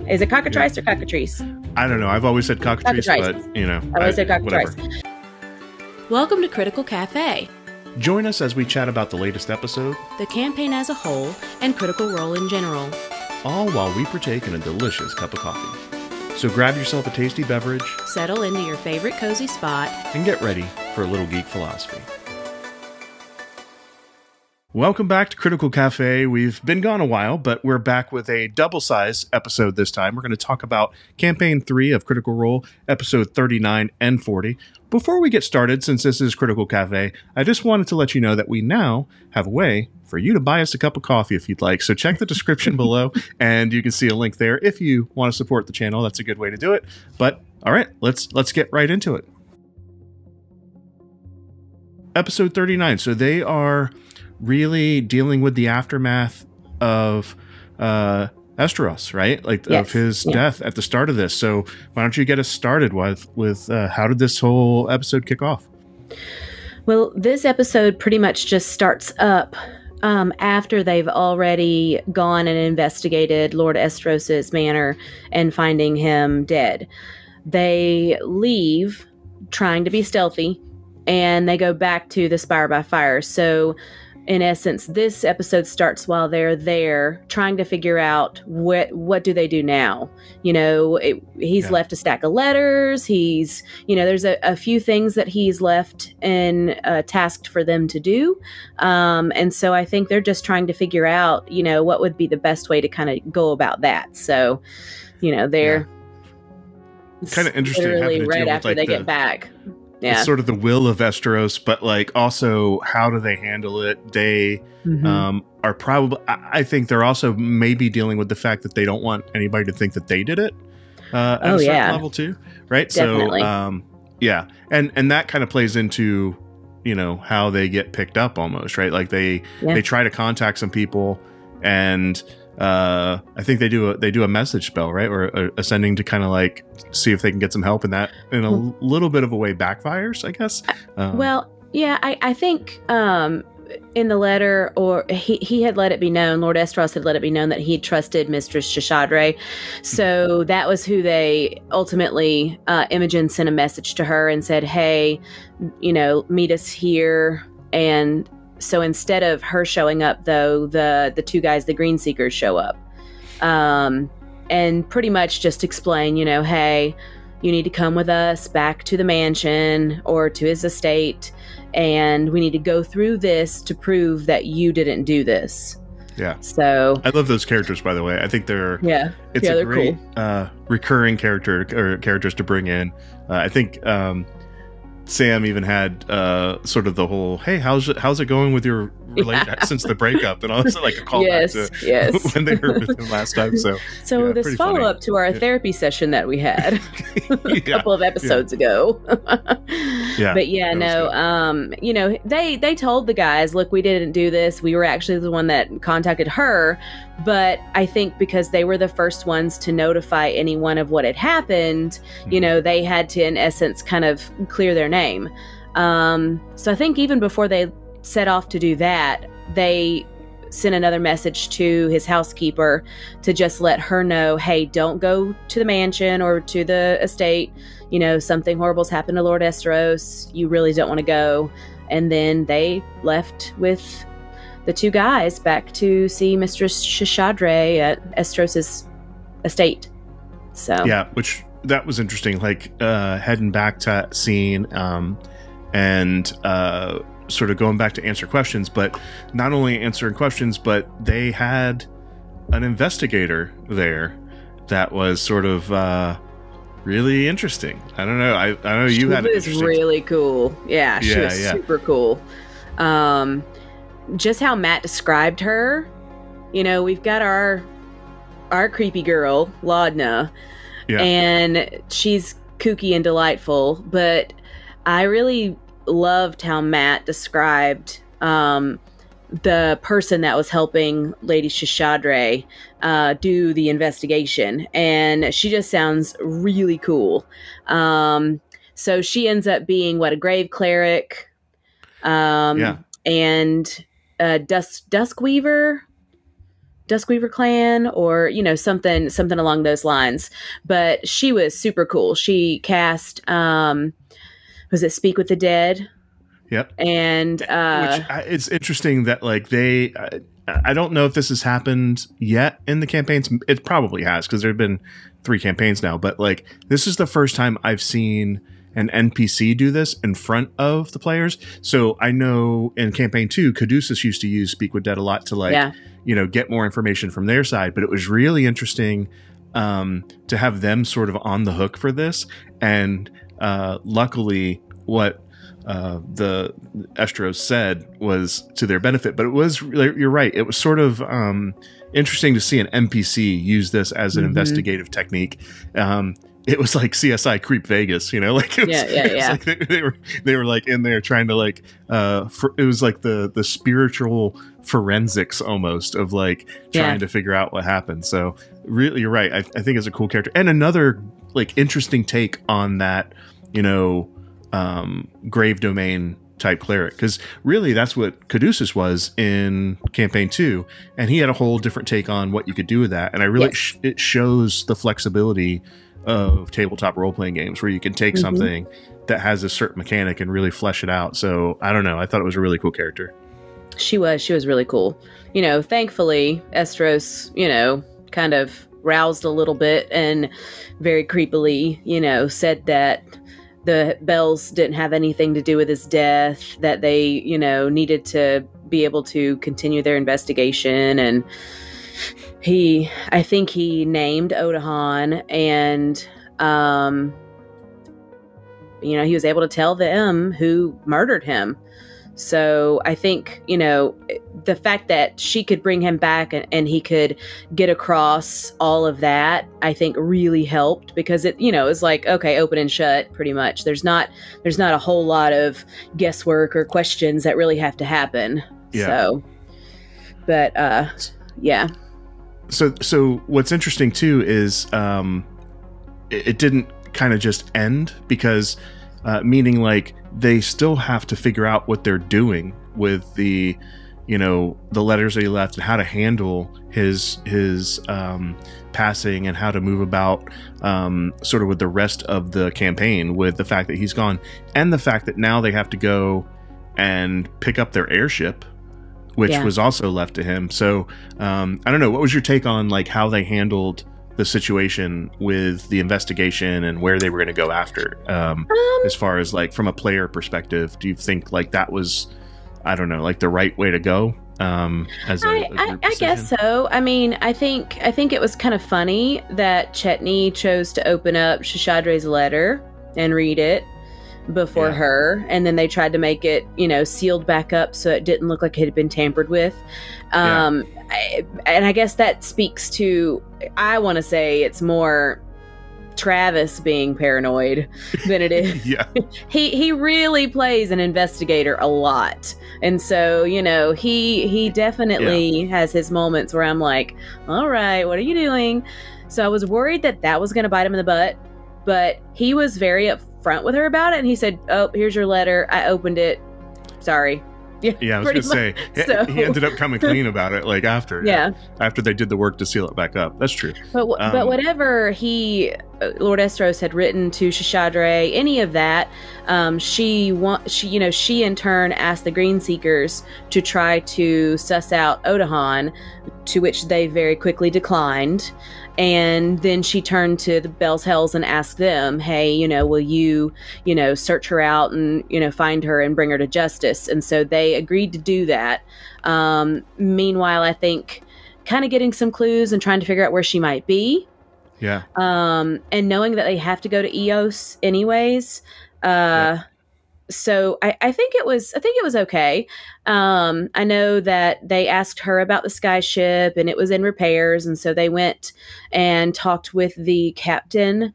Is it cockatrice or cockatrice? I don't know. I've always said cockatrice, but I've always said cockatrice. Whatever. Welcome to Critical Café. Join us as we chat about the latest episode, the campaign as a whole, and Critical Role in general. All while we partake in a delicious cup of coffee. So grab yourself a tasty beverage, settle into your favorite cozy spot, and get ready for a little geek philosophy. Welcome back to Critical Café. We've been gone a while, but we're back with a double-size episode this time. We're going to talk about Campaign 3 of Critical Role, episode 39 and 40. Before we get started, since this is Critical Café, I just wanted to let you know that we now have a way for you to buy us a cup of coffee if you'd like. So check the description below, and you can see a link there. If you want to support the channel, that's a good way to do it. But, all right, let's get right into it. Episode 39. So they are really dealing with the aftermath of Esteros, right? Like of his death at the start of this. So why don't you get us started with how did this whole episode kick off? Well, this episode pretty much just starts up after they've already gone and investigated Lord Estros's manor and finding him dead. They leave trying to be stealthy and they go back to the Spire by Fire. So in essence, this episode starts while they're there trying to figure out what do they do now. You know, he's left a stack of letters. He's, you know, there's a few things that he's left and tasked for them to do. And so I think they're just trying to figure out, you know, what would be the best way to kind of go about that. So, you know, they're kind of interesting literally right after they get back. Yeah. It's sort of the will of Esteros, but like also how do they handle it? They are probably, I think they're also maybe dealing with the fact that they don't want anybody to think that they did it at a certain level too, right? Definitely. So and that kind of plays into, you know, how they get picked up almost, right? Like they try to contact some people and I think they do a message spell, right? Or ascending to kind of like see if they can get some help, and that in a little bit of a way backfires, I guess. I think in the letter, or he had let it be known, Lord Esteros had let it be known that he trusted Mistress Shishadre. So that was who they ultimately, Imogen sent a message to her and said, hey, you know, meet us here. And so instead of her showing up, though, the two guys, the Green Seekers, show up and pretty much just explain, you know, hey, you need to come with us back to the mansion or to his estate, and we need to go through this to prove that you didn't do this. Yeah. So I love those characters, by the way. I think they're a great cool. Recurring characters to bring in. I think Sam even had sort of the whole, hey, how's it going with your relationship since the breakup, and also like a callback to when they were with him last time. So this follow up to our therapy session that we had a couple of episodes ago. But you know, they told the guys, look, we didn't do this. We were actually the one that contacted her. But I think because they were the first ones to notify anyone of what had happened, you know, they had to, in essence, kind of clear their name. So I think even before they set off to do that, they sent another message to his housekeeper to just let her know, hey, don't go to the mansion or to the estate. You know, something horrible's happened to Lord Esteros. You really don't want to go. And then they left with the two guys back to see Mistress Shishadre at Estros's estate. So which that was interesting. Like heading back to that scene and sort of going back to answer questions, but not only answering questions, but they had an investigator there that was sort of really interesting. I don't know. I know you had it. She was really cool. Yeah, she was super cool. Just how Matt described her, you know, we've got our creepy girl, Laudna, and she's kooky and delightful, but I really loved how Matt described the person that was helping Lady Shishadre do the investigation, and she just sounds really cool. So she ends up being a grave cleric, and Dusk Weaver, Duskweaver clan, or something along those lines. But she was super cool. She cast was it Speak with the Dead? Yep. And it's interesting that like I don't know if this has happened yet in the campaigns. It probably has, because there have been 3 campaigns now. But like, this is the first time I've seen an NPC do this in front of the players. So I know in campaign 2, Caduceus used to use Speak with Dead a lot to get more information from their side. But it was really interesting to have them sort of on the hook for this. And luckily, what the Estros said was to their benefit. But it was, you're right, it was sort of interesting to see an NPC use this as an investigative technique. It was like CSI Creep Vegas, like it was like they were like in there trying to like it was like the spiritual forensics almost of like trying to figure out what happened. So really, you're right. I think it's a cool character, and another like interesting take on that, grave domain type cleric, because really that's what Caduceus was in campaign 2, and he had a whole different take on what you could do with that. And I really it shows the flexibility of tabletop role-playing games, where you can take something that has a certain mechanic and really flesh it out. So I don't know, I thought it was a really cool character. She was really cool. Thankfully Estros kind of roused a little bit and very creepily said that the Bells didn't have anything to do with his death, that they needed to be able to continue their investigation. And I think he named Odahan, and he was able to tell them who murdered him. So I think, the fact that she could bring him back and he could get across all of that, I think really helped, because it, was like, okay, open and shut pretty much. There's not a whole lot of guesswork or questions that really have to happen. Yeah. So, but, yeah. So what's interesting too is, it didn't kind of just end, because, meaning like they still have to figure out what they're doing with the letters that he left, and how to handle his passing, and how to move about sort of with the rest of the campaign, with the fact that he's gone, and the fact that now they have to go and pick up their airship, which was also left to him. So I don't know, what was your take on like how they handled the situation with the investigation and where they were going to go after, as far as like from a player perspective? Do you think like that was, I don't know, like the right way to go? I guess so. I mean, I think it was kind of funny that Chetney chose to open up Shishadre's letter and read it before her, and then they tried to make it sealed back up so it didn't look like it had been tampered with. And I guess that speaks to, I want to say it's more Travis being paranoid than it is. He really plays an investigator a lot, and so he definitely has his moments where I'm like, all right, what are you doing? So I was worried that was going to bite him in the butt, but he was very upfront with her about it, and he said, oh, here's your letter, I opened it, sorry. I was gonna say, he ended up coming clean about it, like after they did the work to seal it back up. That's true. But whatever Lord Estros had written to Shishadre, any of that, she in turn asked the Green Seekers to try to suss out Odahan, to which they very quickly declined. And then she turned to the Bell's Hells and asked them, hey, will you, search her out and, find her and bring her to justice? And so they agreed to do that. Meanwhile, I think kind of getting some clues and trying to figure out where she might be. Yeah. And knowing that they have to go to Eos anyways. So I think it was okay. I know that they asked her about the sky ship and it was in repairs. And so they went and talked with the captain,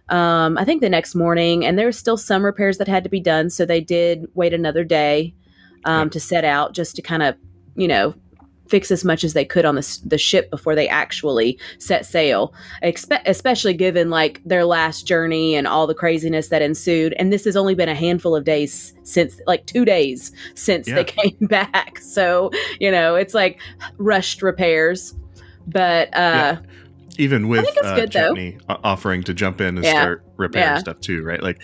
I think the next morning, and there were still some repairs that had to be done. So they did wait another day, to set out, just to kind of, fix as much as they could on the ship before they actually set sail, especially given like their last journey and all the craziness that ensued. And this has only been a handful of days since, like 2 days since they came back. So, it's like rushed repairs. But even with good, Chutney offering to jump in and start repairing stuff too, right? Like,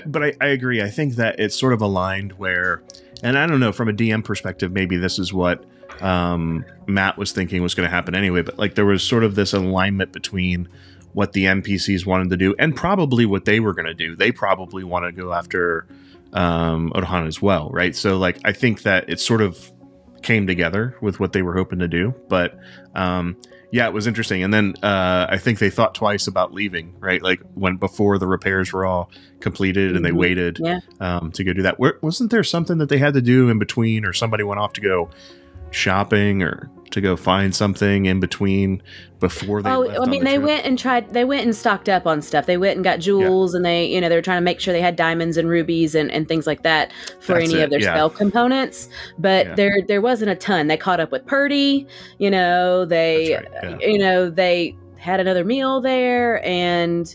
but I agree. I think that it's sort of aligned where, and I don't know, from a DM perspective, maybe this is what Matt was thinking was going to happen anyway. But like, there was sort of this alignment between what the NPCs wanted to do and probably what they were going to do. They probably want to go after Odahan as well, right? So like, I think that it sort of came together with what they were hoping to do, but it was interesting. And then I think they thought twice about leaving, right? Like before the repairs were all completed, and they waited to go do that. Wasn't there something that they had to do in between, or somebody went off to go shopping or to go find something in between before they left? They went and stocked up on stuff. They went and got jewels, and they were trying to make sure they had diamonds and rubies and things like that for any of their spell components. But there wasn't a ton. They caught up with Purdy, they had another meal there, and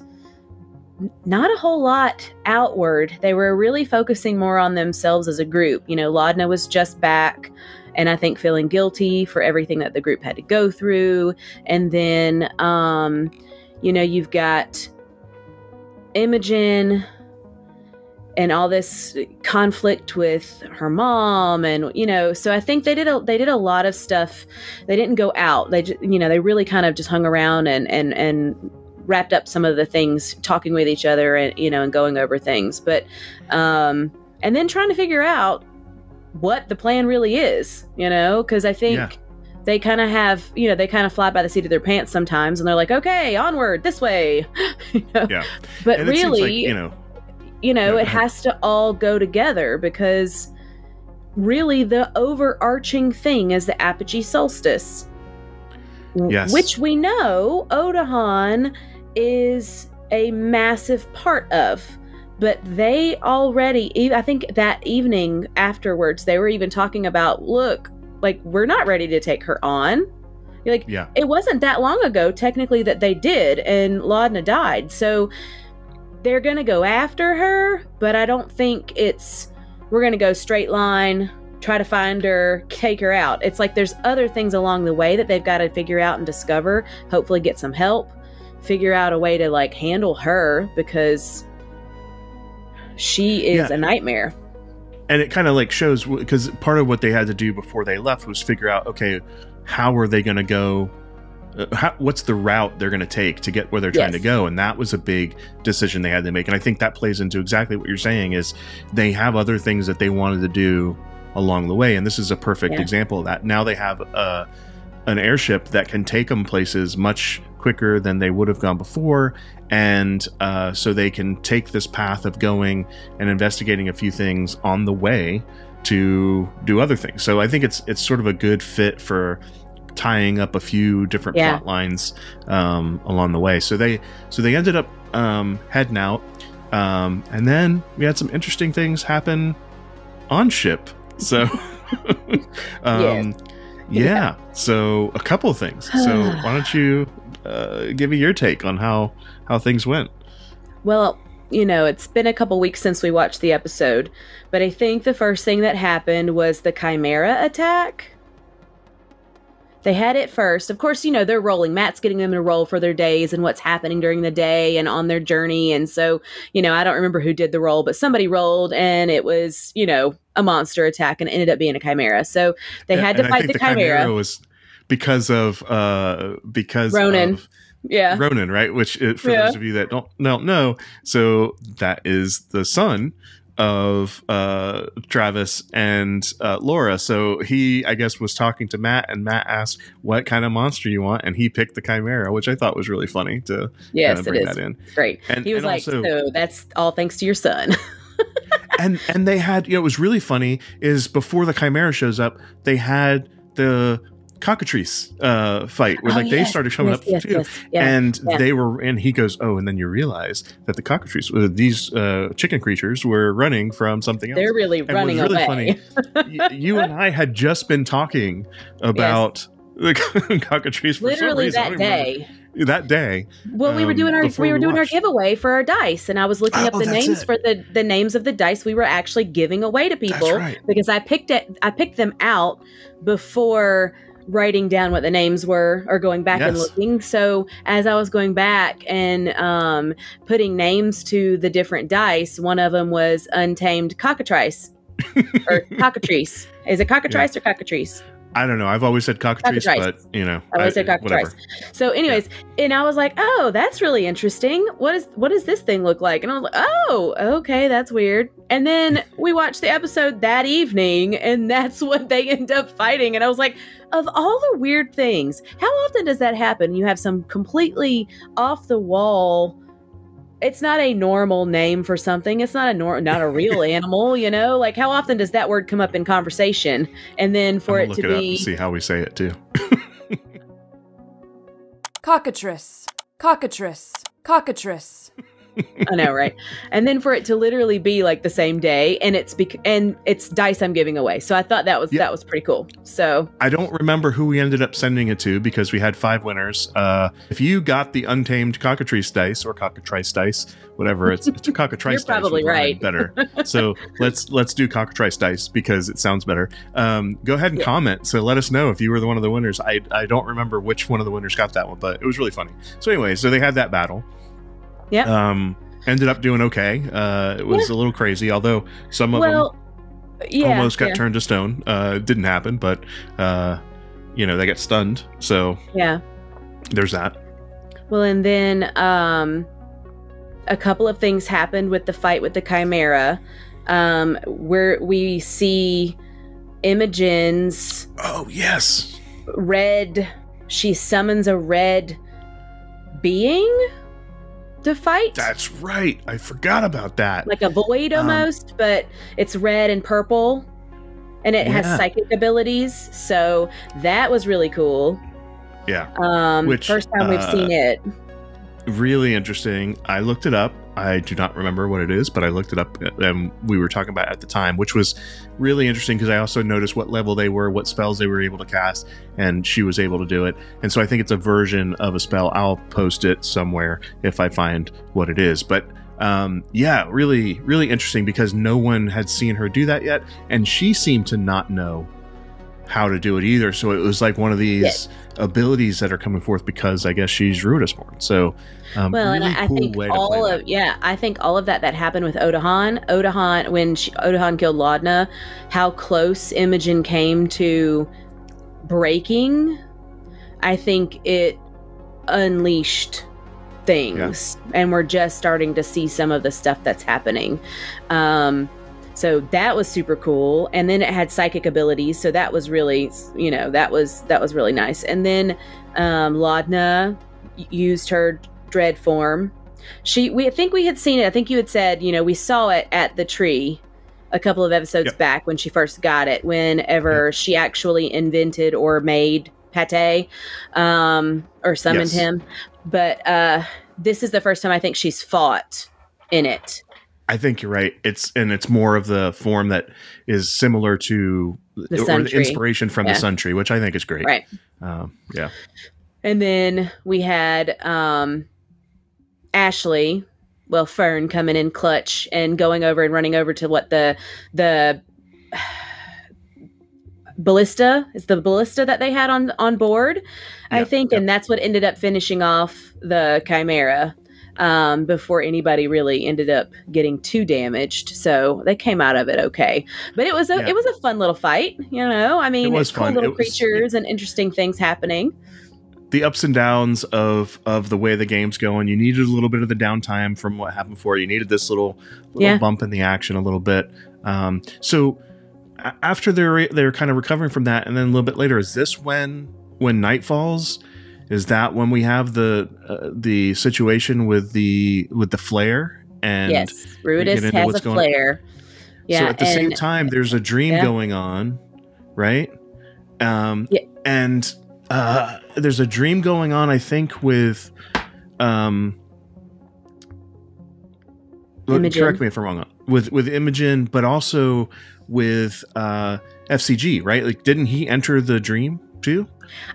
not a whole lot outward. They were really focusing more on themselves as a group. Laudna was just back, and I think feeling guilty for everything that the group had to go through. And then, you've got Imogen and all this conflict with her mom. And, so I think they did a lot of stuff. They didn't go out. They really kind of just hung around and wrapped up some of the things, talking with each other and, and going over things. But, and then trying to figure out what the plan really is, because I think they kind of have, they kind of fly by the seat of their pants sometimes, and they're like, okay, onward this way. But and really, it has to all go together, because really the overarching thing is the Apogee solstice, which we know Odahan is a massive part of. But they already, I think that evening afterwards, they were even talking about, look, like, we're not ready to take her on. Like, it wasn't that long ago, technically, that they did, and Laudna died. So they're going to go after her, but I don't think we're going to go straight line, try to find her, take her out. It's like there's other things along the way that they've got to figure out and discover, hopefully get some help, figure out a way to, like, handle her, because she is a nightmare. And it kind of like shows, because part of what they had to do before they left was figure out, okay, how are they going to go? What's the route they're going to take to get where they're trying to go? And that was a big decision they had to make. And I think that plays into exactly what you're saying, is they have other things that they wanted to do along the way. And this is a perfect example of that. Now they have an airship that can take them places much quicker than they would have gone before. And so they can take this path of going and investigating a few things on the way to do other things. So I think it's sort of a good fit for tying up a few different plot lines along the way. So they ended up heading out, and then we had some interesting things happen on ship. So so a couple of things. So why don't you give me your take on how things went? Well, it's been a couple weeks since we watched the episode, but I think the first thing that happened was the Chimera attack. They had it first. Of course, they're rolling. Matt's getting them to roll for their days and what's happening during the day and on their journey. And so, I don't remember who did the roll, but somebody rolled, and it was, a monster attack, and it ended up being a Chimera. So they had to fight the Chimera. Was because of Ronan. Ronan, right? Which, for those of you that don't know, so that is the son of Travis and Laura. So he, I guess, was talking to Matt, and Matt asked what kind of monster you want, and he picked the Chimera, which I thought was really funny to kind of bring that in. Great. And he was like, also, so that's all thanks to your son. and they had, it was really funny, is before the Chimera shows up, they had the cockatrice fight where they started showing up too, and they were, and he goes, oh, and then you realize that the cockatrice, these chicken creatures, were running from something else. They're really running away. Funny, you and I had just been talking about the cockatrice for literally some reason. that day. Well, we were doing our giveaway for our dice, and I was looking up the names for the names of the dice we were actually giving away to people, because I picked them out before writing down what the names were or going back and looking. So as I was going back and putting names to the different dice, one of them was Untamed Cockatrice or Cockatrice. Is it Cockatrice or Cockatrice? I don't know. I've always said Cockatrice, but I always said Cockatrice. So anyways, and I was like, oh, that's really interesting. What does this thing look like? And I was like, oh, okay, that's weird. And then we watched the episode that evening, and that's what they end up fighting. And I was like, of all the weird things, how often does that happen? You have some completely off the wall. It's not a normal name for something. It's not a real animal, you know? Like, how often does that word come up in conversation? And then for it to be... Look it up and see how we say it, too. Cockatrice. Cockatrice. Cockatrice. I know, right? And then for it to literally be like the same day, and it's dice I'm giving away. So I thought that was pretty cool. So I don't remember who we ended up sending it to because we had 5 winners. If you got the Untamed Cockatrice dice or Cockatrice dice, whatever, it's a Cockatrice. You're probably right. Better. So let's do Cockatrice dice because it sounds better. Go ahead and comment. So let us know if you were one of the winners. I don't remember which one of the winners got that one, but it was really funny. So anyway, so they had that battle. Yeah. Ended up doing okay. It was a little crazy, although some of them almost got turned to stone. It didn't happen, but they got stunned. So there's that. Well, and then a couple of things happened with the fight with the Chimera, where we see Imogen's red. She summons a red being to fight. That's right. I forgot about that. Like a void almost, but it's red and purple, and it has psychic abilities. So that was really cool. Yeah. Which first time we've seen it. Really interesting. I looked it up. I do not remember what it is, but I looked it up and we were talking about it at the time, which was really interesting because I also noticed what level they were, what spells they were able to cast, and she was able to do it. And so I think it's a version of a spell. I'll post it somewhere if I find what it is. But really, really interesting because no one had seen her do that yet, and she seemed to not know how to do it either. So it was like one of these abilities that are coming forth because I guess she's Rudisborn. So well, really and I think I think all of that happened with Odahan when Odahan killed Laudna, how close Imogen came to breaking. I think it unleashed things, and we're just starting to see some of the stuff that's happening. So that was super cool. And then it had psychic abilities. So that was really, that was really nice. And then Laudna used her dread form. I think we had seen it. I think you had said, we saw it at the tree a couple of episodes back when she first got it, whenever she actually invented or made Pate, or summoned him. But this is the first time I think she's fought in it. I think you're right. It's more of the form that is similar to the inspiration from the Sun Tree, which I think is great. Right. And then we had Ashley, Fern coming in clutch and going over and running over to what the ballista is, the ballista that they had on board, I think, and that's what ended up finishing off the Chimera. Before anybody really ended up getting too damaged. So they came out of it okay. But it was a fun little fight, I mean, it was cool fun. Little creatures and interesting things happening. The ups and downs of the way the game's going. You needed a little bit of the downtime from what happened before. You needed this little bump in the action a little bit. So after they're kind of recovering from that, and then a little bit later, is this when night falls? Is that when we have the situation with the flare? And yes, Rudis has a flare. Yeah, so at the same time, there's a dream going on, right? And there's a dream going on, I think, with correct me if I'm wrong. With Imogen, but also with FCG, right? Like, didn't he enter the dream too?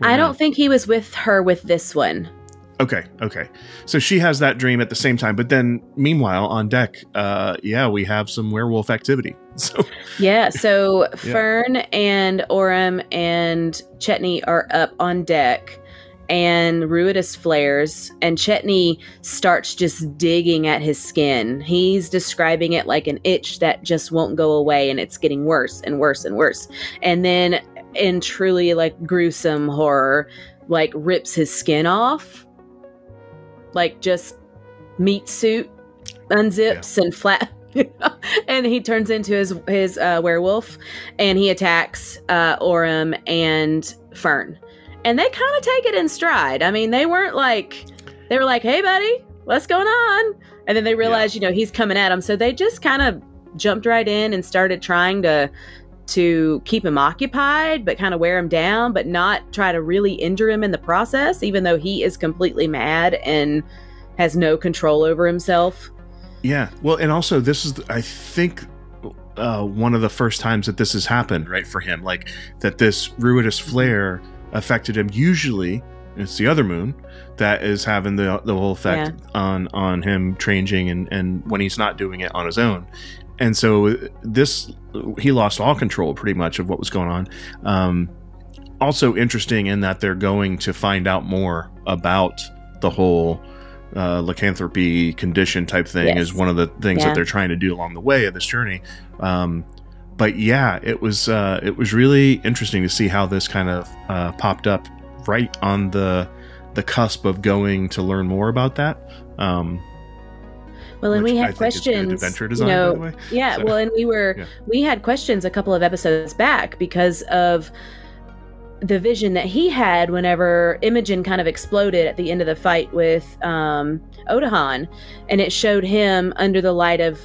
I don't think he was with her with this one. Okay. So she has that dream at the same time, but then meanwhile on deck, we have some werewolf activity. So So Fern and Orem and Chetney are up on deck, and Ruidus flares, and Chetney starts just digging at his skin. He's describing it like an itch that just won't go away, and it's getting worse and worse and worse. And then, in truly like gruesome horror, like rips his skin off. Like just meat suit unzips and flat, and he turns into his werewolf, and he attacks Orem and Fern, and they kind of take it in stride. I mean, they were like, "Hey, buddy, what's going on?" And then they realized, he's coming at them, so they just kind of jumped right in and started trying to keep him occupied, but kind of wear him down, but not try to really injure him in the process, even though he is completely mad and has no control over himself. Yeah. Well, and also this is, I think, one of the first times that this has happened, right, for him, like that this Ruidus flare affected him. Usually it's the other moon that is having the whole effect on him changing and when he's not doing it on his own. And so he lost all control pretty much of what was going on. Also interesting in that they're going to find out more about the whole lycanthropy condition type thing is one of the things that they're trying to do along the way of this journey. But yeah, it was really interesting to see how this kind of popped up right on the cusp of going to learn more about that. Well, and we had questions, adventure design, by the way. Yeah. So, well, and we had questions a couple of episodes back because of the vision that he had whenever Imogen kind of exploded at the end of the fight with Odahan, and it showed him under the light of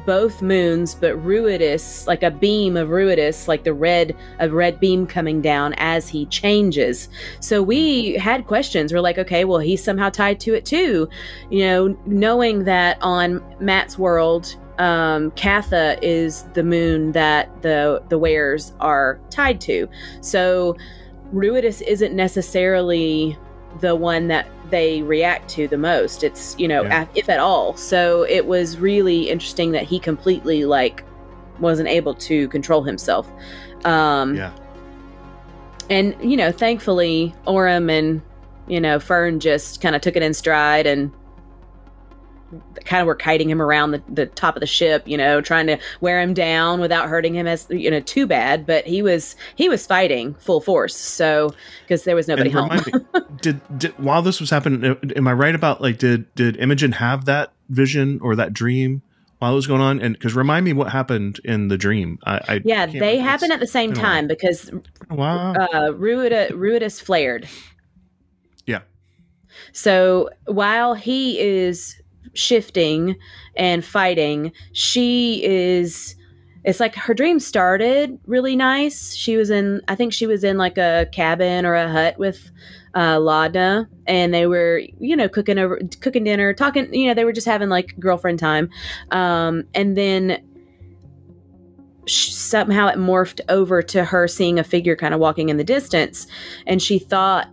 both moons, but Ruidus, like a beam of Ruidus, like a red beam coming down as he changes. So we had questions. We're like, okay, well, he's somehow tied to it too. Knowing that on Matt's world, Catha is the moon that the wares are tied to. So Ruidus isn't necessarily the one that they react to the most. It's, if at all. So it was really interesting that he completely wasn't able to control himself. And, thankfully Orem and, Fern just kind of took it in stride and kind of were kiting him around the top of the ship, trying to wear him down without hurting him as too bad. But he was fighting full force. So because there was nobody home. Did while this was happening, am I right about did Imogen have that vision or that dream while it was going on? And because remind me what happened in the dream. They happened at the same time because Ruidus flared. Yeah. So while he is shifting and fighting, it's like her dream started really nice. I think she was in like a cabin or a hut with Laudna, and they were cooking dinner, talking, they were just having like girlfriend time, and then somehow it morphed over to her seeing a figure kind of walking in the distance, and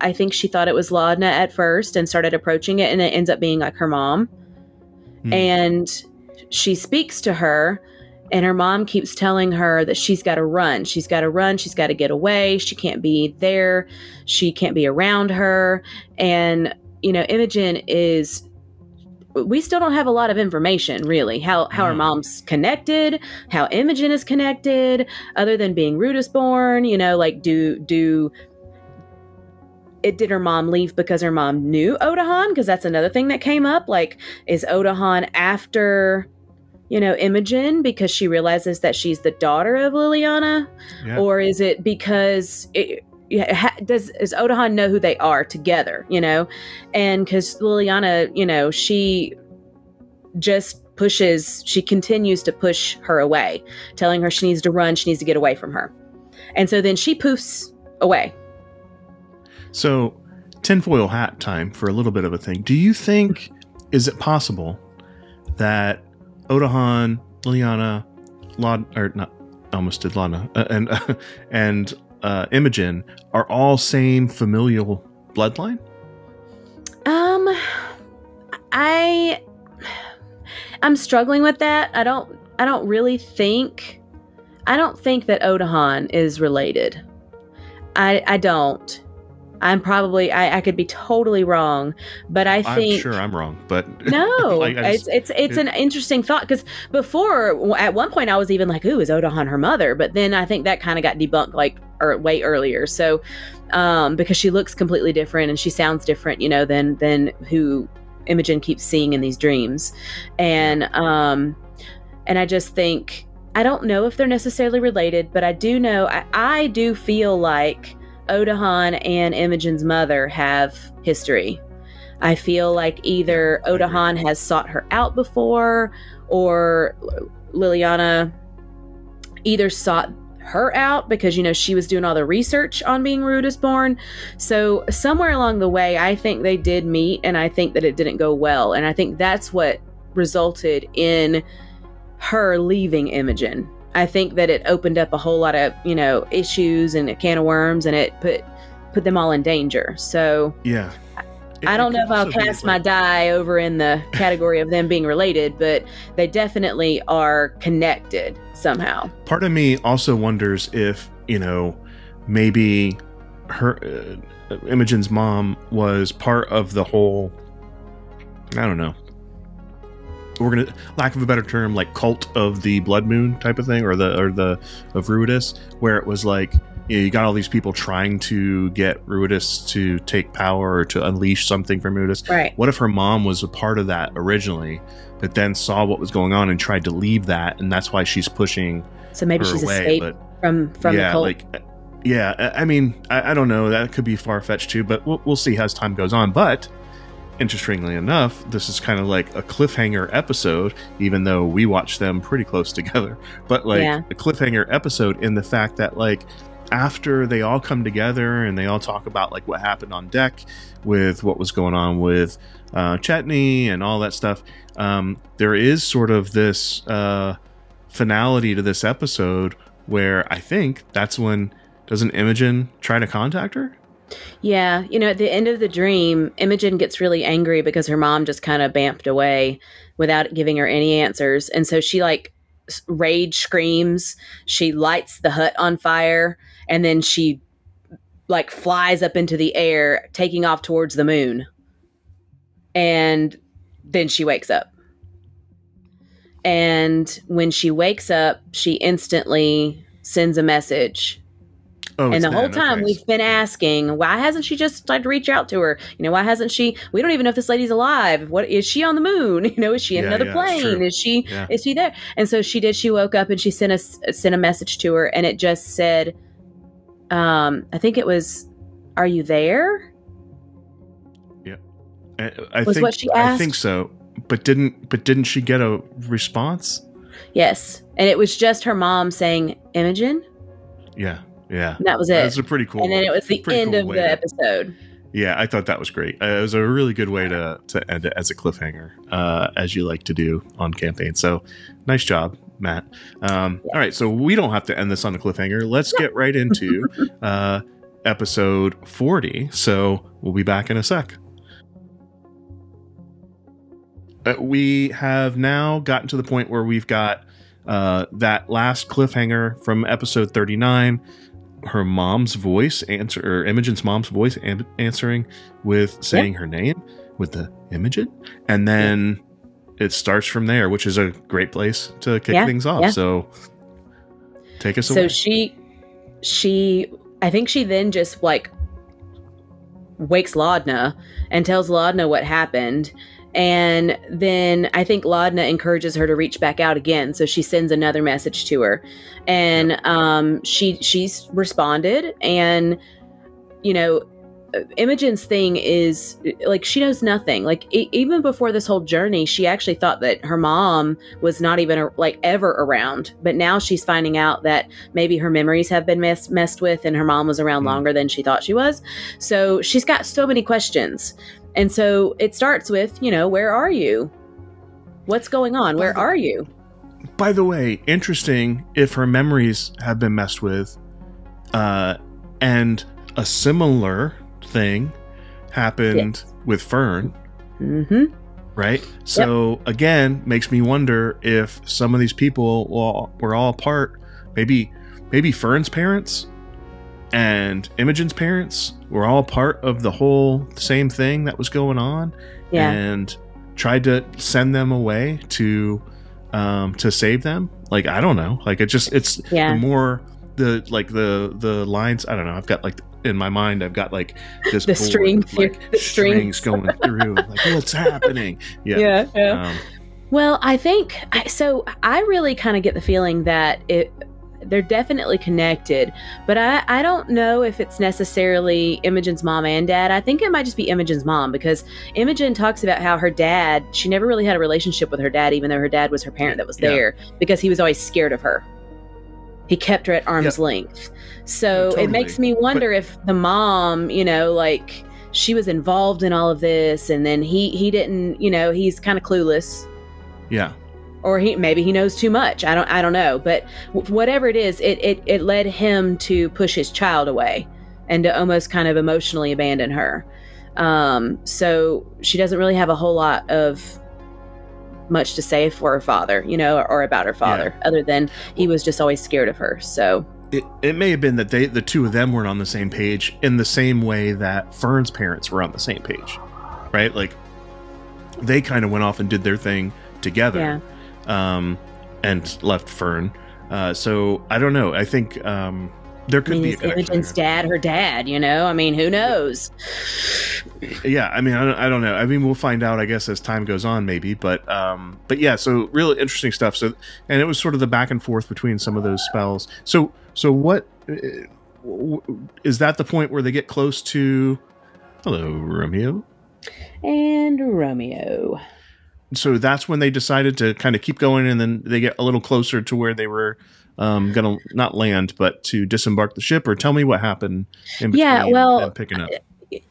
I think she thought it was Laudna at first and started approaching it, and it ends up being like her mom. And she speaks to her, and her mom keeps telling her that she's got to run. She's got to get away. She can't be there. She can't be around her. And, Imogen we still don't have a lot of information, really, how her mom's connected, how Imogen is connected, other than being Ruidus born, did her mom leave because her mom knew Odahan? Because that's another thing that came up. Like, is Odahan after, Imogen because she realizes that she's the daughter of Liliana? Yeah. Or is it because does Odahan know who they are together, And because Liliana, she just she continues to push her away, telling her she needs to run, she needs to get away from her. And so then she poofs away. So, tinfoil hat time for a little bit of a thing. Do you think, is it possible that Odahan, Liliana, and Imogen are all same familial bloodline? I'm struggling with that. I don't think that Odahan is related. I don't. I could be totally wrong, but I'm sure I'm wrong, but no, it's an interesting thought, because before, at one point I was even like, ooh, is Odahan her mother? But then I think that kind of got debunked way earlier. So, because she looks completely different and she sounds different, than who Imogen keeps seeing in these dreams. And I just think, I don't know if they're necessarily related, but I do know, I do feel like Odahan and Imogen's mother have history. I feel like either Odahan has sought her out before, or Liliana either sought her out because, she was doing all the research on being Ruda's born. So somewhere along the way, I think they did meet, and I think that it didn't go well. And I think that's what resulted in her leaving Imogen. I think that it opened up a whole lot of, issues and a can of worms, and it put them all in danger. So yeah, I don't know if I'll cast my die over in the category of them being related, but they definitely are connected somehow. Part of me also wonders if, maybe her Imogen's mom was part of the whole, I don't know, we're gonna, lack of a better term, like cult of the blood moon type of thing, or the of Ruidus, where it was like, you got all these people trying to get Ruidus to take power or to unleash something from Ruidus. Right. What if her mom was a part of that originally, but then saw what was going on and tried to leave that, and that's why she's pushing. So maybe she's away, escaped from the cult. I mean, I don't know. That could be far-fetched too, but we'll see as time goes on. But interestingly enough, this is kind of like a cliffhanger episode, even though we watched them pretty close together. But a cliffhanger episode in the fact that, after they all come together and they all talk about what happened on deck with what was going on with Chetney and all that stuff, there is sort of this finality to this episode where I think that's when, doesn't Imogen try to contact her? Yeah, at the end of the dream, Imogen gets really angry because her mom just kind of bamped away without giving her any answers. And so she rage screams, she lights the hut on fire, and then she flies up into the air, taking off towards the moon. And then she wakes up. And when she wakes up, she instantly sends a message. Oh, and the whole time we've been asking, why hasn't she just tried to reach out to her? Why hasn't she? We don't even know if this lady's alive. What is she on the moon? Is she in another plane? Is she there? And so she did. She woke up and she sent a message to her, and it just said, I think it was, "Are you there?" Yeah, what she asked? I think so. But didn't she get a response? Yes, and it was just her mom saying, "Imogen." Yeah. Yeah, and that was it. That's a pretty cool. And then it was the end of the episode. Yeah, I thought that was great. It was a really good way to end it as a cliffhanger, as you like to do on campaign. So, nice job, Matt. Yes. All right, so we don't have to end this on a cliffhanger. Let's get right into episode 40. So we'll be back in a sec. We have now gotten to the point where we've got that last cliffhanger from episode 39. Her mom's voice Imogen's mom's voice answering with saying her name with the Imogen, and then it starts from there, which is a great place to kick things off. So take us away. So she I think she then just wakes Laudna and tells Laudna what happened. And then I think Laudna encourages her to reach back out again. So she sends another message to her, and she's responded. And, Imogen's thing is she knows nothing. Even before this whole journey, she actually thought that her mom was not even ever around. But now she's finding out that maybe her memories have been messed with, and her mom was around longer than she thought she was. So she's got so many questions. And so it starts with, where are you? What's going on? Where are you? By the way, interesting if her memories have been messed with, and a similar thing happened with Fern. Mm-hmm. Right. So again, makes me wonder if some of these people were all part, maybe Fern's parents and Imogen's parents were all part of the whole same thing that was going on, and tried to send them away to save them. Like, I don't know. Like, it's the more the lines. I don't know. I've got like in my mind, I've got like this the strings going through. Like, what's happening? Yeah. Well, I think so. I really kind of get the feeling that they're definitely connected, but I don't know if it's necessarily Imogen's mom and dad. I think it might just be Imogen's mom, because Imogen talks about how her dad, she never really had a relationship with her dad, even though her dad was her parent that was there, because he was always scared of her. He kept her at arm's length. So totally. It makes me wonder if the mom, like, she was involved in all of this, and then he didn't, he's kind of clueless. Yeah. Or maybe he knows too much. I don't know. But whatever it is, it led him to push his child away and to almost kind of emotionally abandon her. So she doesn't really have a whole lot of much to say for her father, or about her father, other than he was just always scared of her. So it may have been that the two of them weren't on the same page in the same way that Fern's parents were on the same page, right? Like, they kind of went off and did their thing together, and left Fern. So I don't know. I think there could be a connection. Imogen's dad, her dad, I mean, who knows? Yeah, I mean, I don't know. I mean, we'll find out, I guess, as time goes on, maybe. But yeah, so really interesting stuff. So, and it was sort of the back and forth between some of those spells. So what is that the point where they get close to? Hello, Romeo. And Romeo. So that's when they decided to kind of keep going, and then they get a little closer to where they were going to not land, but to disembark the ship. Or tell me what happened in between them picking up.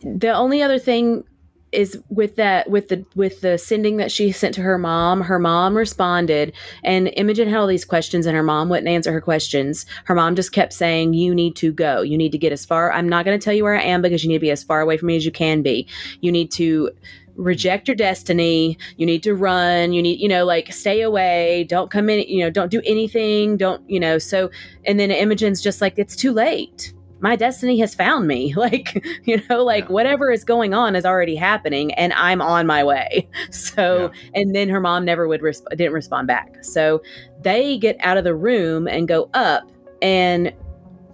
The only other thing is with the sending that she sent to her mom responded, and Imogen had all these questions, and her mom wouldn't answer her questions. Her mom just kept saying, you need to go. You need to get as far. I'm not going to tell you where I am, because you need to be as far away from me as you can be. You need to reject your destiny. You need to run. You need, like, stay away. Don't come in, don't do anything. Don't, so, and then Imogen's just like, it's too late. My destiny has found me. Like, whatever is going on is already happening, and I'm on my way. So, and then her mom never didn't respond back. So they get out of the room and go up, and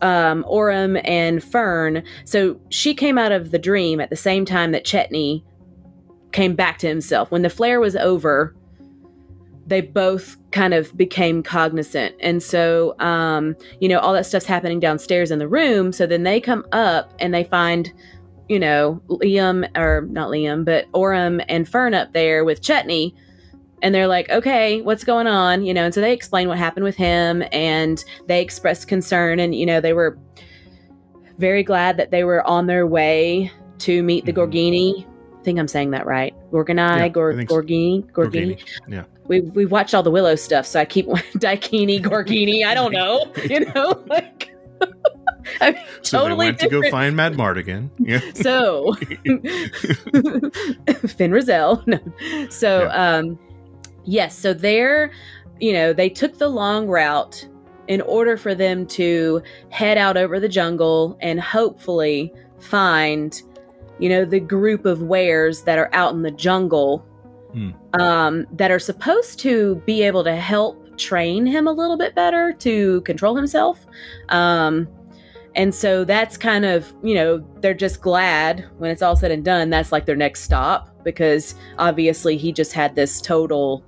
Orem and Fern. So she came out of the dream at the same time that Chetney came back to himself. When the flare was over, they both kind of became cognizant. And so, all that stuff's happening downstairs in the room. So then they come up and they find, Orem and Fern up there with Chetney. And they're like, okay, what's going on? And so they explain what happened with him, and they expressed concern. And, they were very glad that they were on their way to meet the Gorgini. I think I'm saying that right. Gorgini. Yeah. We watched all the Willow stuff, so I keep Daikini, Gorgini. I don't know. like I mean, so totally they went different. To go find Mad Mardigan. Yeah. So Finn Rizal. No. So yes. So they're they took the long route in order for them to head out over the jungle and hopefully find the group of wares that are out in the jungle that are supposed to be able to help train him a little bit better to control himself. And so that's kind of, they're just glad when it's all said and done, that's like their next stop, because obviously he just had this total,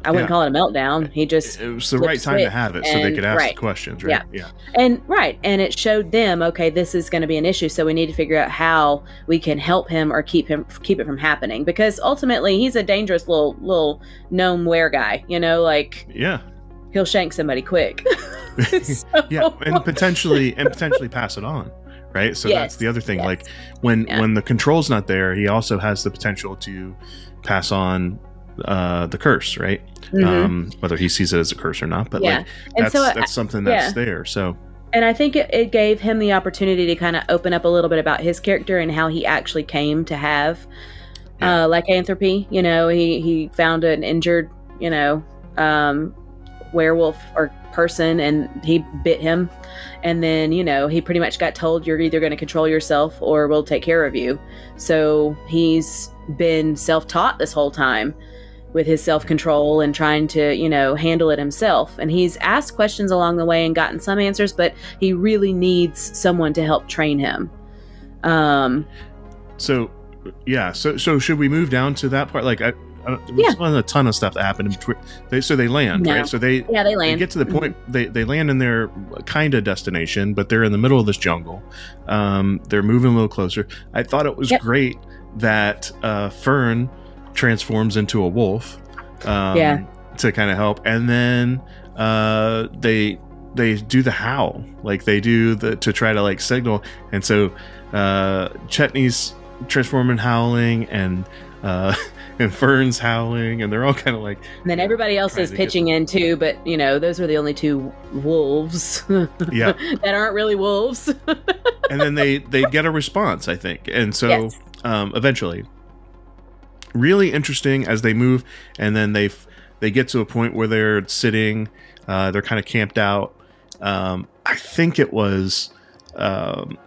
I wouldn't call it a meltdown. He just it was the right time to have it, so they could ask the questions, right? Yeah. And it showed them, okay, this is going to be an issue, so we need to figure out how we can help him or keep it from happening, because ultimately he's a dangerous little gnome were guy, he'll shank somebody quick. and potentially pass it on, right? So that's the other thing. Yes. Like when the control's not there, he also has the potential to pass on the curse, right? Whether he sees it as a curse or not, but that's something that's there. So, and I think it gave him the opportunity to kind of open up a little bit about his character and how he actually came to have lycanthropy. He found an injured, werewolf or person, and he bit him, and then he pretty much got told, you're either going to control yourself or we'll take care of you. So he's been self-taught this whole time with his self-control and trying to handle it himself, and he's asked questions along the way and gotten some answers, but he really needs someone to help train him. So should we move down to that part? Like, there's a ton of stuff that happened in between. They land, right? So they land. They get to the point. They land in their kind of destination, but they're in the middle of this jungle. They're moving a little closer. I thought it was great that Fern transforms into a wolf. To kind of help, and then they do the howl, like they do to try to like signal, and so Chetney's transforming, howling, and Fern's howling, and they're all kind of like. And then everybody else is pitching in too, but those are the only two wolves. That aren't really wolves. And then they get a response, I think, and so eventually, really interesting as they move, and then they get to a point where they're sitting, they're kind of camped out. I think it was.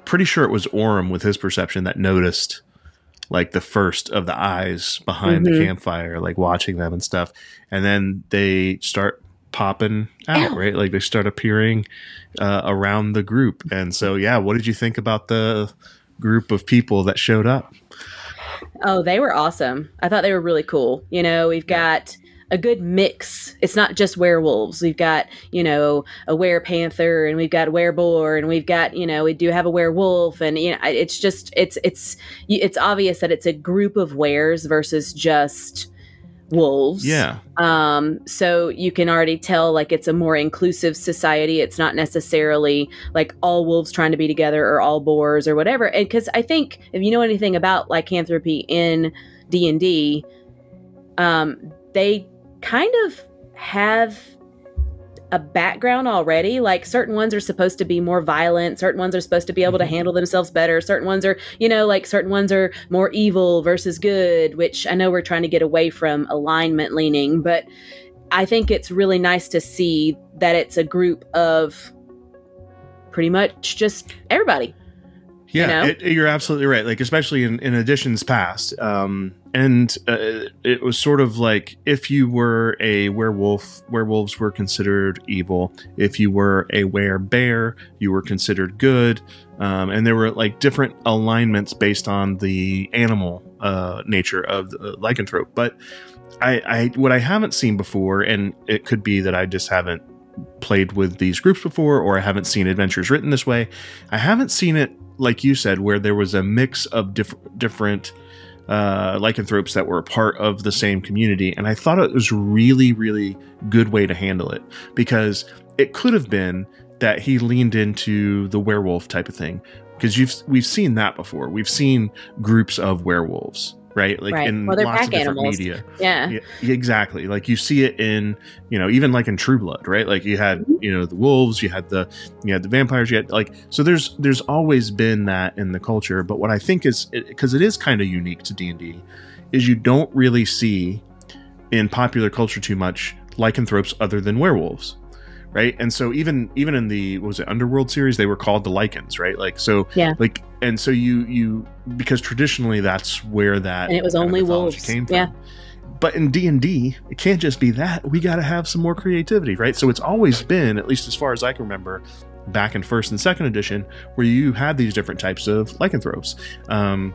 Pretty sure it was Orem with his perception that noticed like the first of the eyes behind the campfire, like watching them and stuff. And then they start popping out, right? Like they start appearing around the group. And so, what did you think about the group of people that showed up? Oh, they were awesome. I thought they were really cool. We've got a good mix. It's not just werewolves. We've got, a werepanther, and we've got a wereboar, and we've got, we do have a werewolf, and it's just it's obvious that it's a group of weres versus just wolves. So you can already tell like it's a more inclusive society. It's not necessarily like all wolves trying to be together or all boars or whatever. And because I think if you know anything about lycanthropy in D&D, they kind of have a background already. Like certain ones are supposed to be more violent, certain ones are supposed to be able to handle themselves better, certain ones are certain ones are more evil versus good, which I know we're trying to get away from alignment leaning, but I think it's really nice to see that it's a group of pretty much just everybody. You're absolutely right. Like, especially in editions past. It was sort of like if you were a werewolf, werewolves were considered evil. If you were a werebear, you were considered good. And there were like different alignments based on the animal nature of the lycanthrope. But what I haven't seen before, and it could be that I just haven't played with these groups before, or I haven't seen adventures written this way. I haven't seen it, like you said, where there was a mix of different lycanthropes that were a part of the same community. And I thought it was really, really good way to handle it, because it could have been that he leaned into the werewolf type of thing, because we've seen that before. We've seen groups of werewolves, right? Like in lots of different media. Yeah, exactly. Like you see it in, even like in True Blood, right? Like you had, the wolves, you had the vampires, you had like, so there's always been that in the culture. But what I think is, because it is kind of unique to D&D, is you don't really see in popular culture too much lycanthropes other than werewolves. Right. And so even in the, what was it, Underworld series, they were called the Lycans, right? Like, so, like, and so you, because traditionally that's where that, and it was only wolves came from. Yeah. But in D&D, it can't just be that. We got to have some more creativity, right? So it's always been, at least as far as I can remember, back in first and second edition, where you had these different types of lycanthropes. And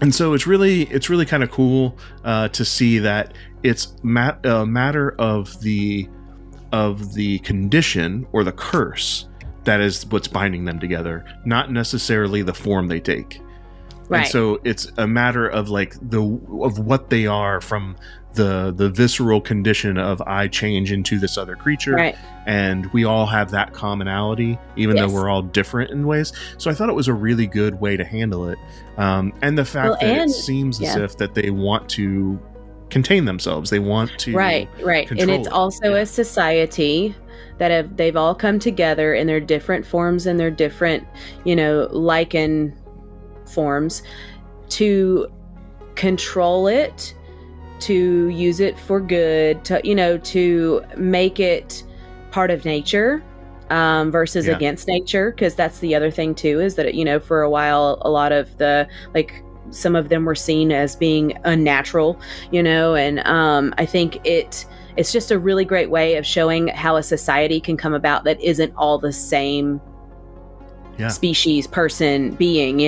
so it's really kind of cool to see that it's a matter of the condition or the curse that is what's binding them together, not necessarily the form they take. Right. And so it's a matter of like of what they are, from the visceral condition of I change into this other creature. Right. And we all have that commonality, even though we're all different in ways. So I thought it was a really good way to handle it. And the fact that it seems as if that they want to contain themselves, they want to right, and it's also a society that they've all come together in their different forms and their different, lichen forms to control it, to use it for good, to make it part of nature, versus against nature. Because that's the other thing too, is that, for a while, a lot of some of them were seen as being unnatural, and I think it's just a really great way of showing how a society can come about that isn't all the same species, person, being,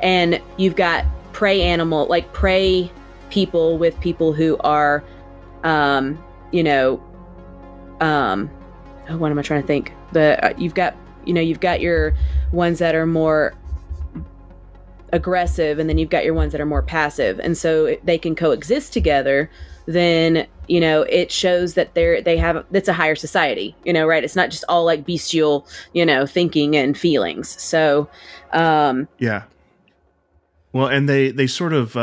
and you've got prey people with people who are, what am I trying to think? You've got your ones that are more aggressive, and then you've got your ones that are more passive, and so they can coexist together. Then it shows that it's a higher society, right? It's not just all like bestial, thinking and feelings. So well, and they sort of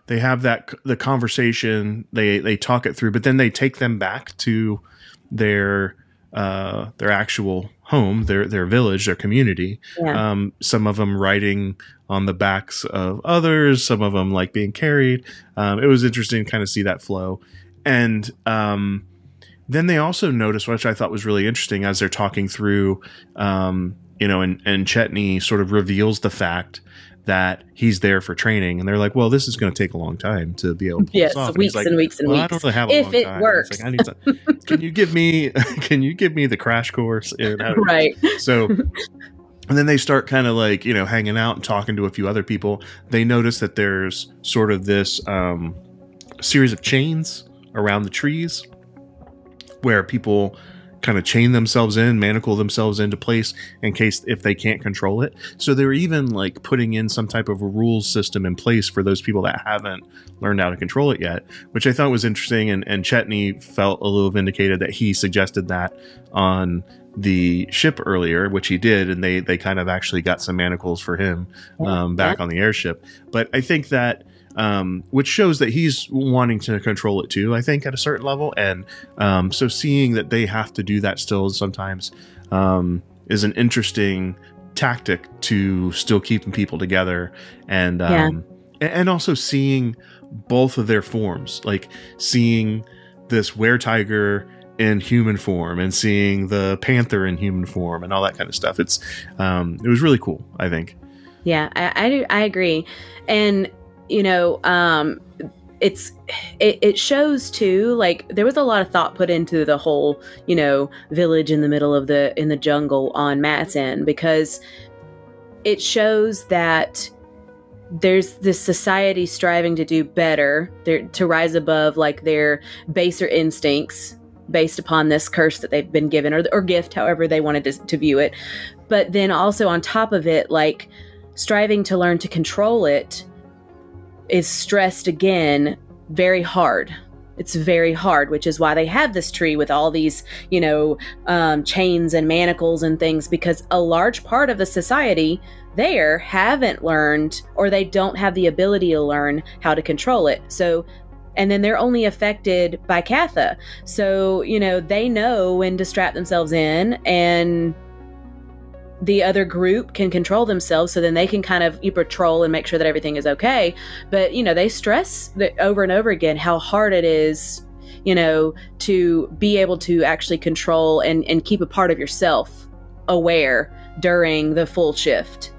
they have the conversation, they talk it through, but then they take them back to their actual home, their village, their community. Some of them riding on the backs of others, some of them like being carried. It was interesting to kind of see that flow. And then they also noticed, which I thought was really interesting, as they're talking through, and Chetney sort of reveals the fact that he's there for training, and they're like, well, this is going to take a long time to be able to pull this off. Weeks and weeks and weeks. I don't really have a long time. If it works. Like, I need to, can you give me the crash course in how to right. So, and then they start kind of like, hanging out and talking to a few other people. They notice that there's sort of this series of chains around the trees where people kind of chain themselves in, manacle themselves into place in case if they can't control it. So they're even like putting in some type of a rules system in place for those people that haven't learned how to control it yet, which I thought was interesting. And Chetney felt a little vindicated that he suggested that on the ship earlier, which he did, and they kind of actually got some manacles for him back on the airship. But I think that which shows that he's wanting to control it too, I think, at a certain level. And so seeing that they have to do that still sometimes is an interesting tactic to still keeping people together. And and also seeing both of their forms, like seeing this were-tiger in human form and seeing the panther in human form and all that kind of stuff. It was really cool, I think. Yeah, I agree. And it shows too, like there was a lot of thought put into the whole, village in the middle of in the jungle on Matt's end, because it shows that there's this society striving to do better, to rise above like their baser instincts based upon this curse that they've been given, or gift, however they wanted to view it. But then also on top of it, like striving to learn to control it is stressed again very hard. It's very hard, which is why they have this tree with all these, chains and manacles and things, because a large part of the society there haven't learned, or they don't have the ability to learn how to control it. So, and then they're only affected by Katha. So, they know when to strap themselves in, and the other group can control themselves, so then they can kind of patrol and make sure that everything is okay. But, they stress that over and over again how hard it is, to be able to actually control and keep a part of yourself aware during the full shift.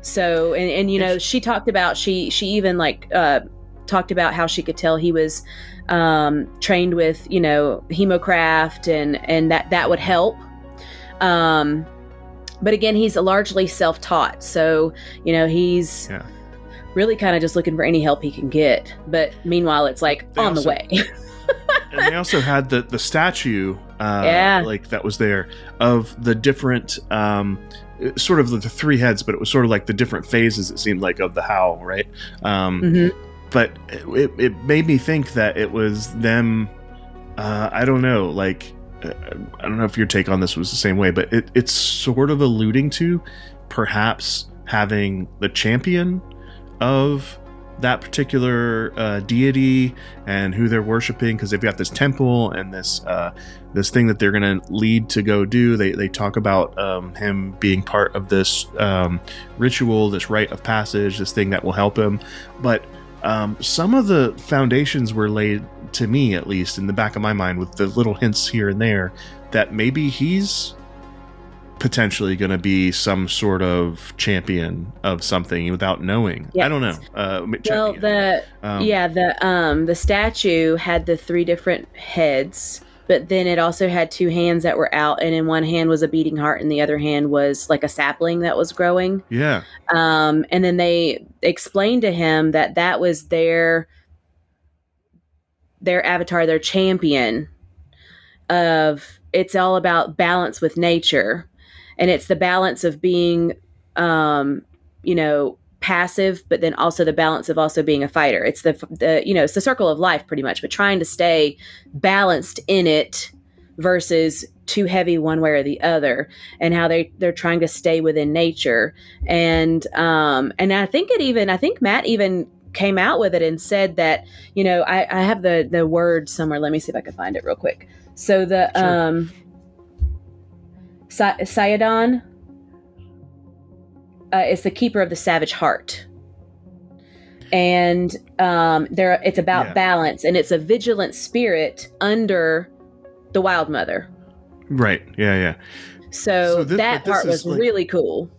So, and she talked about, she even talked about how she could tell he was trained with, hemocraft, and that would help. But again, he's largely self-taught. So, he's really kind of just looking for any help he can get. But meanwhile, it's like the way. And they also had the statue, like that was there, of the different, sort of the three heads, but it was sort of like the different phases, it seemed like, of the howl, right? But it made me think that it was them, I don't know, like, I don't know if your take on this was the same way, but it's sort of alluding to perhaps having the champion of that particular deity and who they're worshiping, because they've got this temple and this thing that they're going to lead to go do. They talk about him being part of this ritual, this rite of passage, this thing that will help him. But some of the foundations were laid, to me at least, in the back of my mind, with the little hints here and there that maybe he's potentially going to be some sort of champion of something without knowing. Yes. I don't know. Well, the statue had the 3 different heads, but then it also had 2 hands that were out, and in one hand was a beating heart, and the other hand was like a sapling that was growing. Yeah. And then they explained to him that was their avatar, their champion. It's all about balance with nature, and it's the balance of being, passive, but then also the balance of also being a fighter. It's it's the circle of life pretty much, but trying to stay balanced in it versus too heavy one way or the other, and how they're trying to stay within nature. And I think Matt even came out with it and said that, I have the word somewhere. Let me see if I can find it real quick. So the, Sayadon, is the keeper of the savage heart. And it's about balance, and it's a vigilant spirit under the Wild Mother. Right. Yeah. So that part was really cool.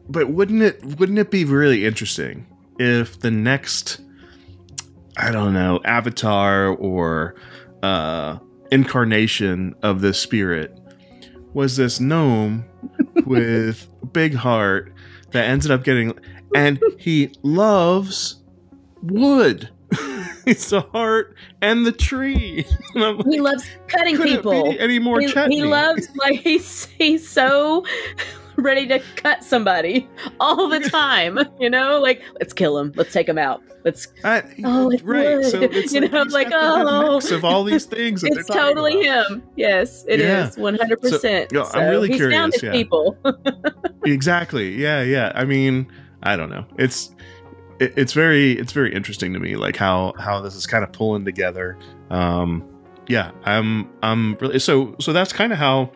But wouldn't it be really interesting if the next, I don't know, avatar or incarnation of this spirit was this gnome with big heart that ended up getting, and he loves wood. It's the heart and the tree. And he loves cutting people. Any more chutney? He loves, he's so ready to cut somebody all the time. Let's kill him. Let's take him out. It's right. Wood. So it's mix of all these things. That it's totally him. Yes, it is 100%. So, I'm really curious. Found his people. Exactly. Yeah. I mean, I don't know. It's very interesting to me, like how this is kind of pulling together. I'm really so that's kind of how,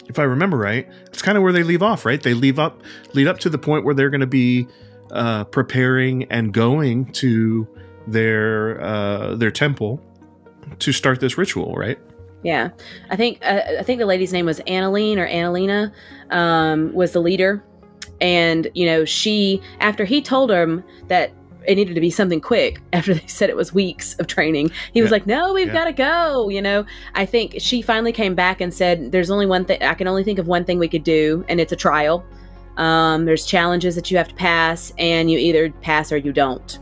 if I remember right, it's kind of where they leave off, right? They lead up to the point where they're going to be preparing and going to their temple to start this ritual, right? Yeah, I think the lady's name was Annaline or Annalena, was the leader. And, she, after he told him that it needed to be something quick, after they said it was weeks of training, he was like, no, we've got to go. I think she finally came back and said, there's only one thing, I can only think of one thing we could do, and it's a trial. There's challenges that you have to pass, and you either pass or you don't.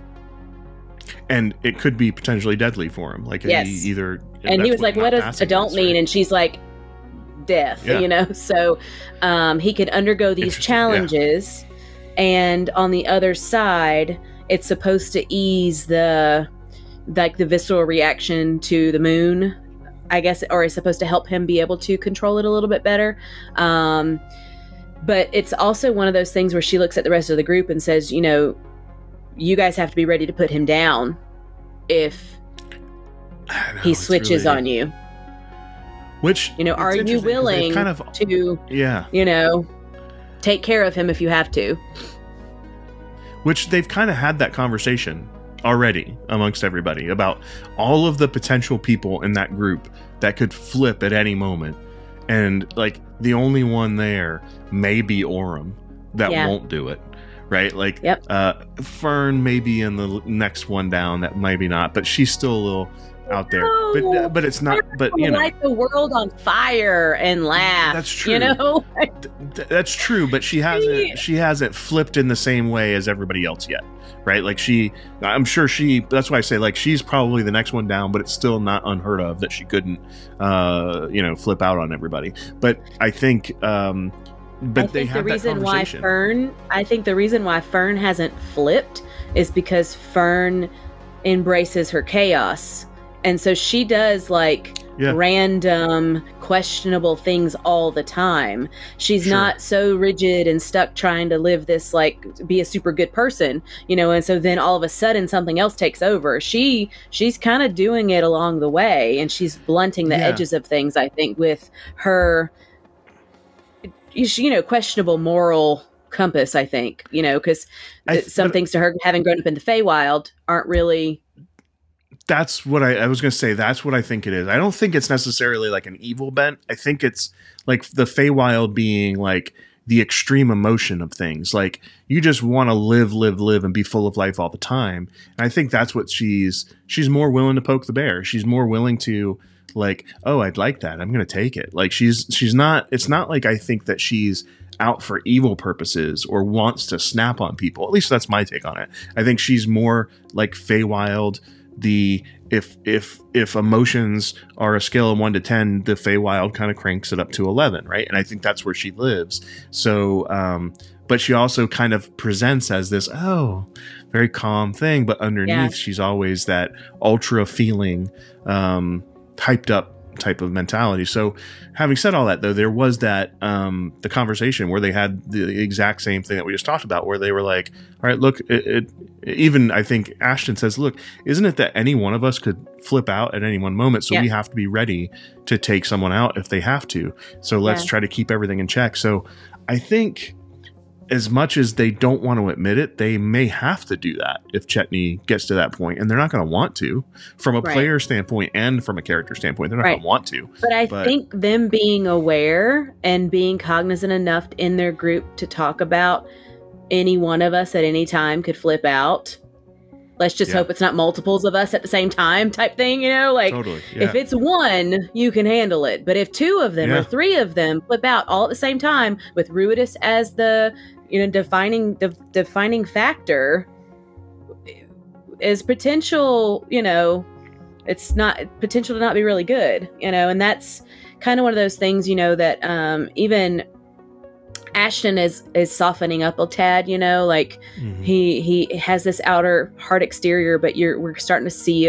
And it could be potentially deadly for him. Like, yes. He either. And he was like, what does adult mean? Right? And she's like, death, so he could undergo these challenges, and on the other side it's supposed to ease the visceral reaction to the moon, I guess, or it's supposed to help him be able to control it a little bit better. But it's also one of those things where she looks at the rest of the group and says, you guys have to be ready to put him down if he switches on you. Which, are you willing to, take care of him if you have to? Which they've kind of had that conversation already amongst everybody about all of the potential people in that group that could flip at any moment. And, the only one there may be Orem that won't do it. Right? Fern may be in the next one down, that maybe not, but she's still a little out there, but it's not. But light the world on fire and laugh. That's true. That's true. But she hasn't flipped in the same way as everybody else yet, right? I'm sure that's why I say she's probably the next one down, but it's still not unheard of that she couldn't, flip out on everybody. But I think, they had that conversation. I think the reason why Fern hasn't flipped is because Fern embraces her chaos. And so she does random questionable things all the time. She's not so rigid and stuck trying to live this, be a super good person, and so then all of a sudden something else takes over. She's kind of doing it along the way, and she's blunting the edges of things, I think, with her, questionable moral compass, I think, because some things to her, having grown up in the Feywild, aren't really. That's what I was going to say. That's what I think it is. I don't think it's necessarily like an evil bent. I think it's like the Feywild being like the extreme emotion of things. Like you just want to live and be full of life all the time. And I think that's what she's more willing to poke the bear. She's more willing to like, oh, I'd like that. I'm going to take it. Like she's not, it's not like I think that she's out for evil purposes or wants to snap on people. At least that's my take on it. I think she's more like Feywild. If emotions are a scale of 1 to 10, the Feywild kind of cranks it up to 11, right? And I think that's where she lives. So, but she also kind of presents as this, very calm thing, but underneath she's always that ultra feeling, hyped up type of mentality. So having said all that, though, there was that the conversation where they had the exact same thing that we just talked about, where they were like, all right, look, even I think Ashton says, look, isn't it that any one of us could flip out at any one moment? So we have to be ready to take someone out if they have to. So let's try to keep everything in check. So I think as much as they don't want to admit it, they may have to do that if Chetney gets to that point, and they're not going to want to from a player standpoint and from a character standpoint. They're not going to want to. But I think them being aware and being cognizant enough in their group to talk about any one of us at any time could flip out. Let's just hope it's not multiples of us at the same time type thing, like if it's one, you can handle it. But if 2 of them or 3 of them flip out all at the same time with Ruidus as the, defining factor, is potential, it's not potential to not be really good, and that's kind of one of those things, that even Ashton is softening up a tad, like he has this outer hard exterior, but we're starting to see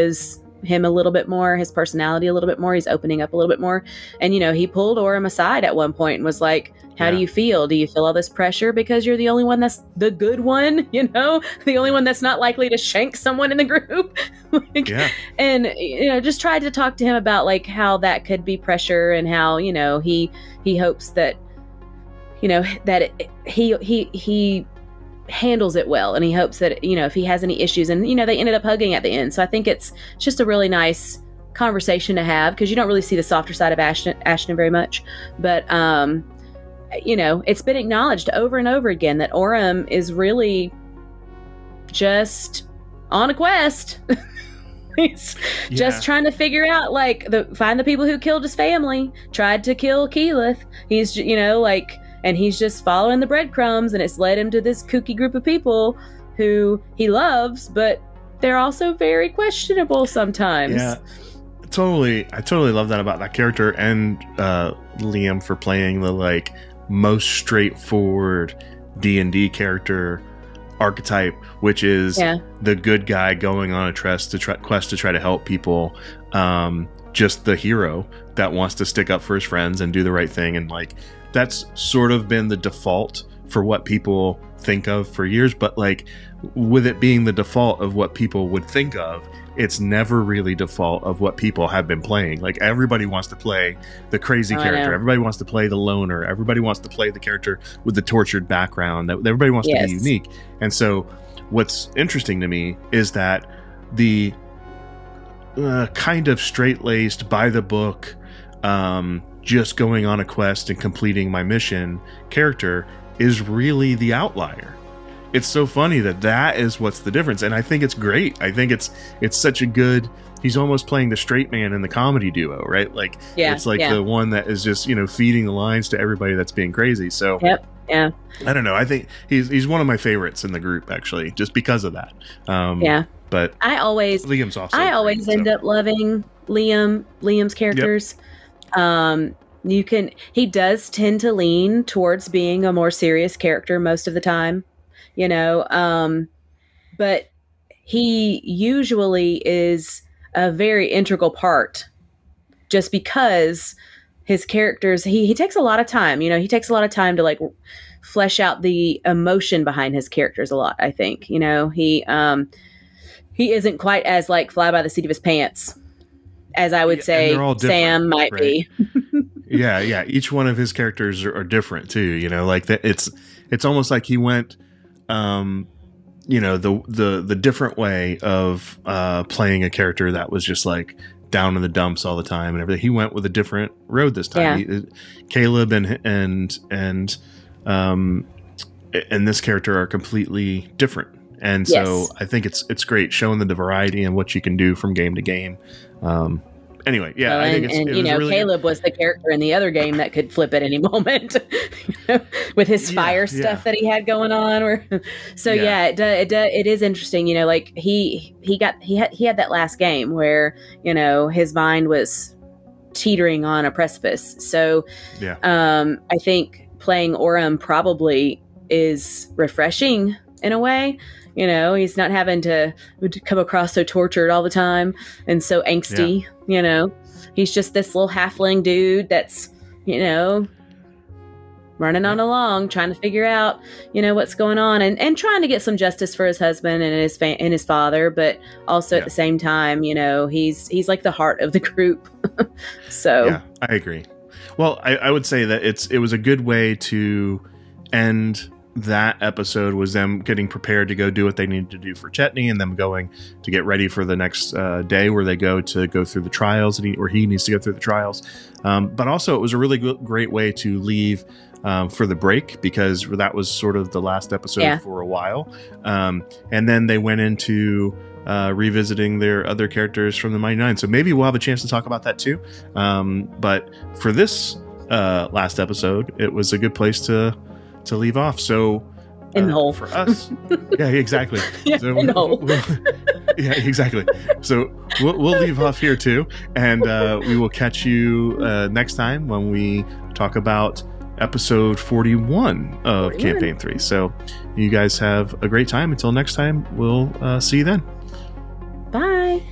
him a little bit more, his personality a little bit more. He's opening up a little bit more. And, he pulled Orym aside at one point and was like, how do you feel? Do you feel all this pressure because you're the only one that's the good one, the only one that's not likely to shank someone in the group? And, just tried to talk to him about like how that could be pressure and how, he hopes that, that he handles it well, and he hopes that if he has any issues, and they ended up hugging at the end. So I think it's just a really nice conversation to have, because you don't really see the softer side of Ashton very much, but it's been acknowledged over and over again that Orym is really just on a quest. He's just trying to figure out, like, find the people who killed his family, tried to kill Keyleth. He's and he's just following the breadcrumbs, and it's led him to this kooky group of people who he loves, but they're also very questionable sometimes. Yeah, totally. I totally love that about that character, and Liam for playing the like most straightforward D&D character archetype, which is the good guy going on a quest to try to help people. Just the hero that wants to stick up for his friends and do the right thing, and like that's sort of been the default for what people think of for years. But like with it being the default of what people would think of, it's never really default of what people have been playing. Like everybody wants to play the crazy character. Everybody wants to play the loner. Everybody wants to play the character with the tortured background. Everybody wants to be unique. And so what's interesting to me is that the kind of straight-laced, by the book, just going on a quest and completing my mission character is really the outlier. It's so funny that is what's the difference, and I think it's great. I think it's such a good. He's almost playing the straight man in the comedy duo, right? Like it's like the one that is just feeding the lines to everybody that's being crazy. So I don't know. I think he's one of my favorites in the group, actually, just because of that. But Liam's also. I always end up loving Liam's characters. He does tend to lean towards being a more serious character most of the time, but he usually is a very integral part, just because his characters, he takes a lot of time, he takes a lot of time to like flesh out the emotion behind his characters a lot. I think, he isn't quite as like fly by the seat of his pants as I would say all Sam might be. Yeah. Each one of his characters are different too. You know, like that. It's almost like he went, you know, the different way of playing a character that was just like down in the dumps all the time and everything. He went with a different road this time. Yeah. Caleb and this character are completely different. And so I think it's great showing the variety and what you can do from game to game. Anyway, yeah, well, I think and you know, really Caleb was the character in the other game that could flip at any moment with his fire stuff that he had going on. It is interesting. You know, like he had that last game where, you know, his mind was teetering on a precipice. So I think playing Orem probably is refreshing in a way. You know, he's not having to come across so tortured all the time and so angsty, you know. He's just this little halfling dude that's, you know, running on along, trying to figure out, you know, what's going on and trying to get some justice for his husband and his father. But also at the same time, you know, he's like the heart of the group. So yeah, I agree. Well, I would say that it was a good way to end that episode, was them getting prepared to go do what they needed to do for Chetney, and them going to get ready for the next day where they go through the trials, or he needs to go through the trials. But also it was a really great way to leave for the break, because that was sort of the last episode for a while. And then they went into revisiting their other characters from the Mighty Nein. So maybe we'll have a chance to talk about that too. But for this last episode, it was a good place to leave off. So in the hole for us. Yeah, exactly. So in the hole. Yeah, exactly. So we'll leave off here too. And we will catch you next time when we talk about episode 41 of Campaign 3. So you guys have a great time. Until next time, we'll see you then. Bye.